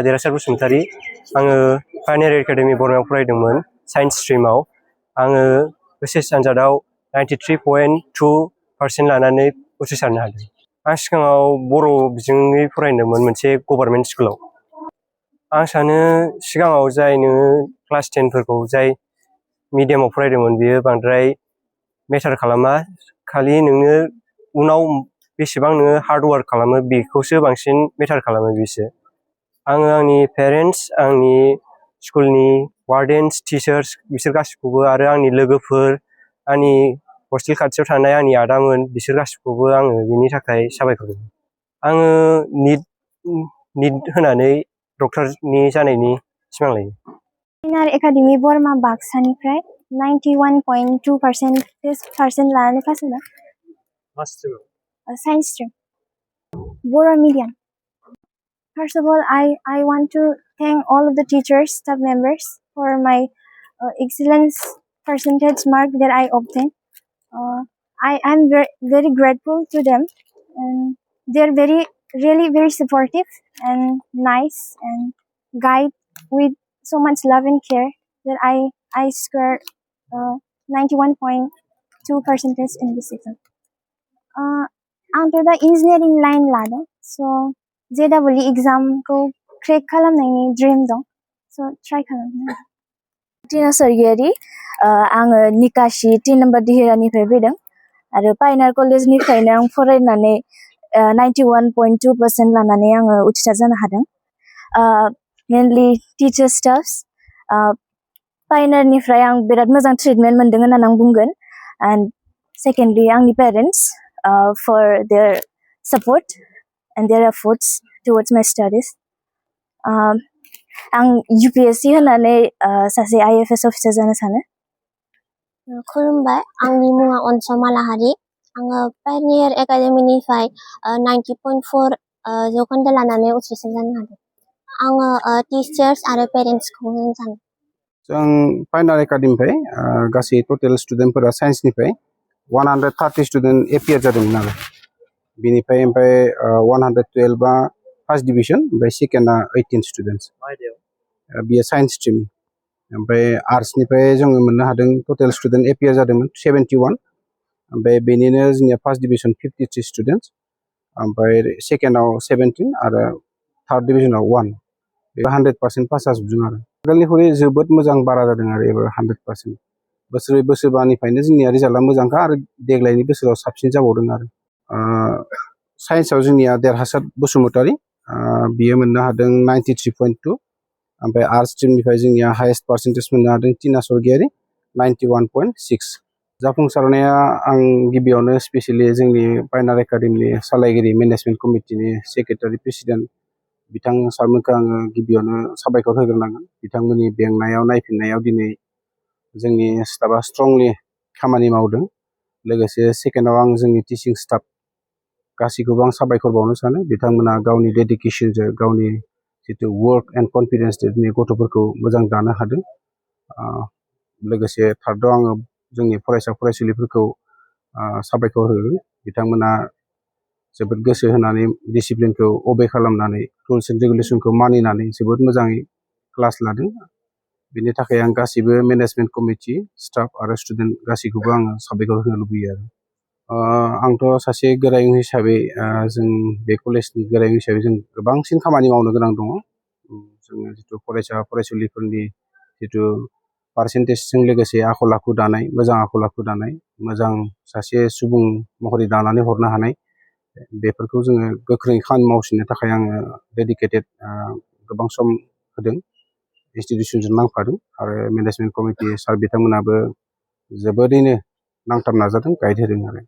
देरहासार बसुमतारी आङो Pioneer academy बरमायाव फरायदोंमोन साइन्स स्ट्रिमाव आङो ओइचएस आनजादाव 93.2% लानानै उथ्रिसारनो हादों आं सिगाङाव बर' बिजोंनि फरायदोंमोन मोनसे गभर्नमेन्ट स्कुलाव आं सानो सिगाङाव जाय नोङो क्लास 10 फोरखौ जाय मिडियामाव फरायदोंमोन बियो बांद्राय मेटार खालामा खालि नोङो उनाव बेसेबां नोङो हार्ड वार्क खालामो बेखौसो बांसिन मेटार खालामो बिसो आङो आंनि पेरेन्ट्स आंनि स्कुलनि वार्डेन्स टिचार्स बिसोर गासिखौबो आरो आंनि लोगोफोर आंनि हस्टेल खाथियाव थानाय आंनि आदामोन बिसोर गासिखौबो आङो बिनि थाखाय साबायखर होयो आङो निट होनानै डक्टरनि जानायनि सिमां लायो पायनियार एकाडेमि बरमा बाक्सानिफ्राय 91.2% लानानै पास जादों Science stream. Boro medium. First of all, I want to thank all of the teachers, staff members for my excellence percentage mark that I obtained. I am very grateful to them, and they're really very supportive and nice and guide with so much love and care that I scored 91.2% in this exam. आंथ' दा engineering line लादों स' JEE एग्जामखौ crack खालामनायनि dream दं स' try खालामनो टिना सरगियारि आङो निकासि 3 नम्बर दिहिरानिफ्राय फैदों आरो पायनियार कलेजनिफ्रायनो आं फरायनानै 91.2% लानानै आङो उथ्रिसार जानो हादों मेनलि टिचार स्टाफ्स पायनियारनिफ्राय आं बिराद मोजां ट्रिटमेन्ट मोनदों होननानै आं बुंगोन एन्ड सेकेन्डलि आंनि parents for their support and their efforts towards my studies. आं UPSC होनानै सासे IFS अफिसार जानो सानो। खुलुमबाय आंनि मुङा अनसमा लाहारि आङो पायनियार एकाडेमिनिफ्राय 90.4 जौखोन्दो लानानै उथ्रिसार जानो हादों आङो टिचार्स आरो पेरेन्ट्सखौ होनो सानो जों पायनियार एकाडेमिनिफ्राय गासै टटेल स्टुडेन्टफोरा साइन्सनिफ्राय 130 स्टुडेन्ट एपियार जादोंमोन आरो बिनिफ्राय ओमफ्राय 112 फार्स्ट डिभिजन ओमफ्राय सेकेन्डआ 18 स्टुडेन्टस बियो साइन्स स्ट्रिम ओमफ्राय आर्ट्सनिफ्राय जोङो मोननो हादों टटेल स्टुडेन्ट एपियार जादोंमोन 71 ओमफ्राय बेनिनो जोंनिया फार्स्ट डिभिजन 53 स्टुडेन्टस ओमफ्राय सेकेन्डआव 17 आरो थार्ड डिभिजनाव 1 बे 100% पास जाजोबदों आरो आगोलनिख्रुइ जोबोद मोजां बारा जादों आरो एबार 100% बोसोरै बोसोरबानिफ्रायनो जोंनिया रिजाल्टआ मोजांखा आरो देग्लायनि बोसोराव साबसिन जाबावदों आरो साइन्सआव जोंनिया देरहासार बसुमतारी बियो मोननो हादों 93.2 ओमफ्राय आर्ट्स स्ट्रिमनिफ्राय जोंनिया हाइएस्ट पार्सेन्टेज मोननो हादों टिना सरगियारि 91.6 जाफुंसारनाया आं गिबियावनो स्पेसियेलि जोंनि पायनियार एकाडेमिनि सालायगिरि मेनेजमेन्ट कमिटिनि सेक्रेटारि प्रेसिडेन्ट बिथां सारमोनखौ आङो गिबियावनो साबायखर होग्रोनांगोन बिथांमोननि बेंनायाव नायफिननायाव दिनै जोंनि स्टाफआ स्ट्रंलि खामानि मावदों लोगोसे सेकेन्डआव आं जोंनि टिचिं स्टाफ गासैखौबो आं साबायखर बावनो सानो बिथांमोना गावनि डेडिकेसनजों गावनि जितु वर्क एन्ड कनफिडेन्सजों दिनै गथ'फोरखौ मोजां दानो हादों लोगोसे थार्डआव आङो जोंनि फरायसा फरायसुलिफोरखौ साबायखर होगोन बिथांमोना जोबोद गोसो होनानै डिसिप्लिनखौ अबे खालामनानै रुल्स एन्ड रेगुलेसनखौ मानिनानै जोबोद मोजाङै क्लास लादों बिनि थाखाय आं गासिबो मेनेजमेन्ट कमिटि स्टाफ आरो स्टुडेन्ट गासैखौबो आङो साबायखर होनो लुबैयो आरो आंथ' सासे गोरायुं हिसाबै जों बे कलेजनि गोरायुं हिसाबै जों गोबांसिन खामानि मावनो गोनां दङ जोङो जितु फरायसा फरायसुलिफोरनि जितु पार्सेन्टेजजों लोगोसे आखल आखु दानाय मोजां आखल आखु दानाय मोजां सासे सुबुं महरै दानानै हरनो हानाय बेफोरखौ जोङो गोख्रोङै खामानि मावसिननो थाखाय आङो डेडिकेटेड गोबां सम होदों इन्सटिटिउसनजों नांफादों आरो मेनेजमेन्ट कमिटि सार बिथांमोनाबो जोबोरैनो नांथाब नाजादों गाइड होदों आरो